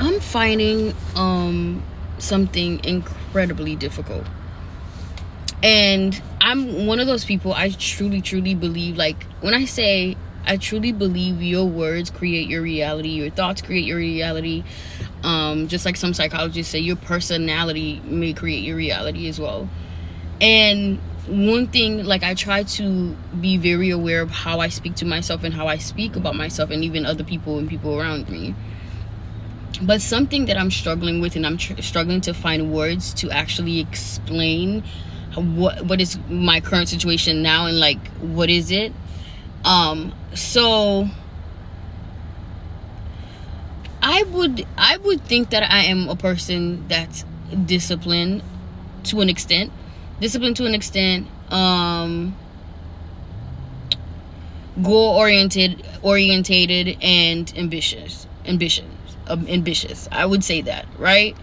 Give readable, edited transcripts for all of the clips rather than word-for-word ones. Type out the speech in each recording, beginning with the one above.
I'm finding something incredibly difficult. And I'm one of those people, I truly believe, like, when I say I truly believe your words create your reality, your thoughts create your reality. Just like some psychologists say, your personality may create your reality as well. And one thing, like, I try to be very aware of how I speak to myself and how I speak about myself and even other people and people around me. But something that I'm struggling with, and I'm struggling to find words to actually explain what is my current situation now, and like, what is it. So I would think that I am a person that's disciplined to an extent. Goal orientated and ambitious. I would say that, right?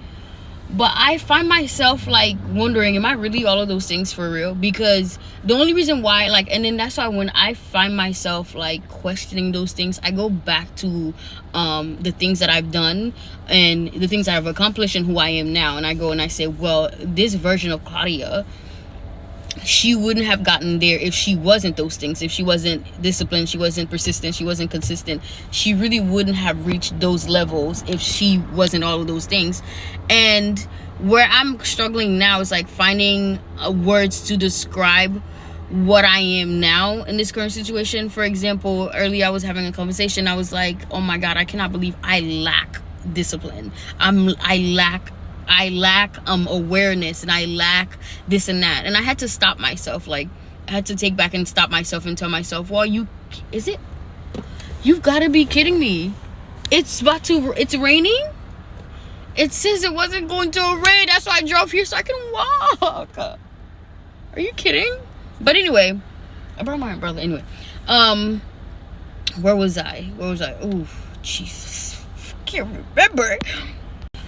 But I find myself like wondering, am I really all of those things for real? Because the only reason why, like, and then that's why when I find myself like questioning those things, I go back to the things that I've done and the things that I've accomplished and who I am now. And I go and I say, well, this version of Claudia, she wouldn't have gotten there if she wasn't those things. If she wasn't disciplined, she wasn't persistent, she wasn't consistent, she really wouldn't have reached those levels if she wasn't all of those things. And where I'm struggling now is like finding words to describe what I am now in this current situation. For example, earlier I was having a conversation. I was like, oh my God, I cannot believe I lack discipline. I lack awareness, and I lack this and that. And I had to stop myself. Like, I had to take back and stop myself and tell myself, well, you've got to be kidding me. It's raining. It says it wasn't going to rain. That's why I drove here, so I can walk. Are you kidding? But anyway, I brought my umbrella anyway. Where was I? Oh, Jesus, I can't remember.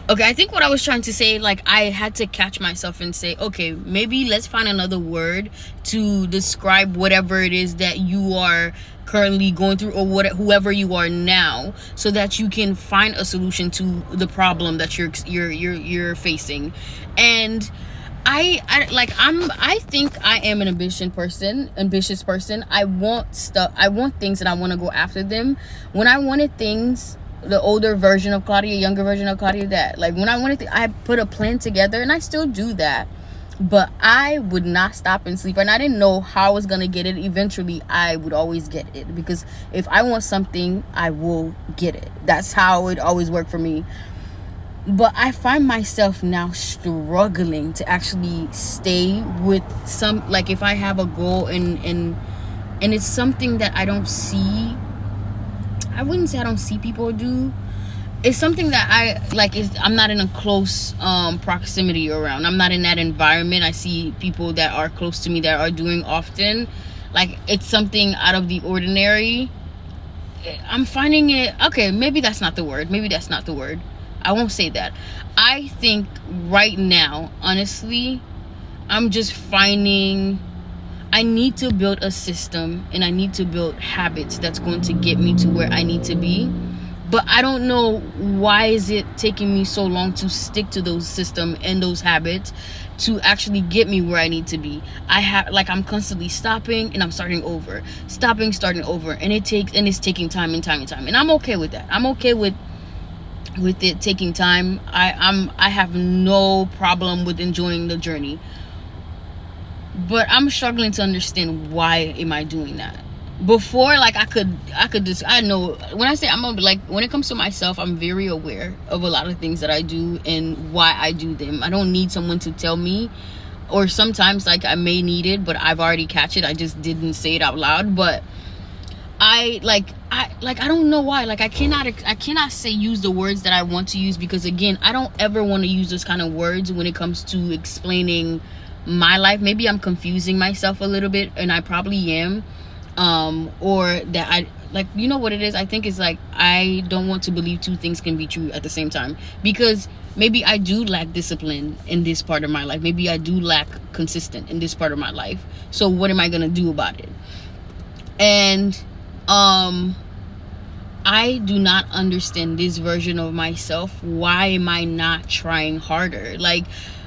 Okay, I think what I was trying to say, like, I had to catch myself and say, okay, maybe let's find another word to describe whatever it is that you are currently going through, or whoever you are now, so that you can find a solution to the problem that you're facing. And I think I am an ambitious person. I want things, and I want to go after them. When I wanted things, the older version of Claudia, younger version of Claudia, that like when I wanted I put a plan together, and I still do that, but I would not stop and sleep, and I didn't know how I was gonna get it. Eventually I would always get it, because if I want something, I will get it. That's how it always worked for me. But I find myself now struggling to actually stay with some, like, if I have a goal and it's something that I don't see. I wouldn't say I don't see people do. It's something that I'm not in a close proximity around. I'm not in that environment. I see people that are close to me that are doing often. Like, it's something out of the ordinary. I'm finding it, okay, maybe that's not the word. I won't say that. I think right now, honestly, I'm just finding I need to build a system, and I need to build habits that's going to get me to where I need to be. But I don't know why is it taking me so long to stick to those systems and those habits to actually get me where I need to be. I'm constantly stopping, and I'm starting over, and it's taking time and time and time. And I'm okay with that. I'm okay with it taking time. I have no problem with enjoying the journey. But I'm struggling to understand, why am I doing that? Before, like, I know, when I say when it comes to myself, I'm very aware of a lot of things that I do and why I do them. I don't need someone to tell me, or sometimes, like, I may need it, but I've already catch it. I just didn't say it out loud. But I don't know why. Like, I cannot use the words that I want to use, because again, I don't ever want to use those kind of words when it comes to explaining my life. Maybe I'm confusing myself a little bit, and I probably am. Or that I, like, you know what it is? I think it's like, I don't want to believe two things can be true at the same time, because maybe I do lack discipline in this part of my life. Maybe I do lack consistent in this part of my life. So what am I gonna do about it? And I do not understand this version of myself. Why am I not trying harder? Like,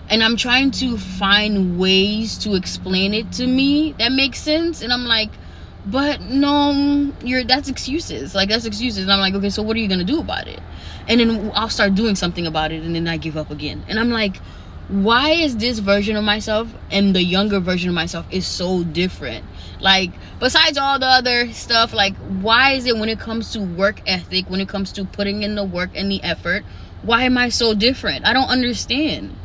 and I'm trying to find ways to explain it to me that makes sense. And I'm like, but no, that's excuses. Like, that's excuses. And I'm like, okay, so what are you gonna do about it? And then I'll start doing something about it, and then I give up again. And I'm like, why is this version of myself and the younger version of myself is so different? Like, besides all the other stuff, like, why is it when it comes to work ethic, when it comes to putting in the work and the effort, why am I so different? I don't understand.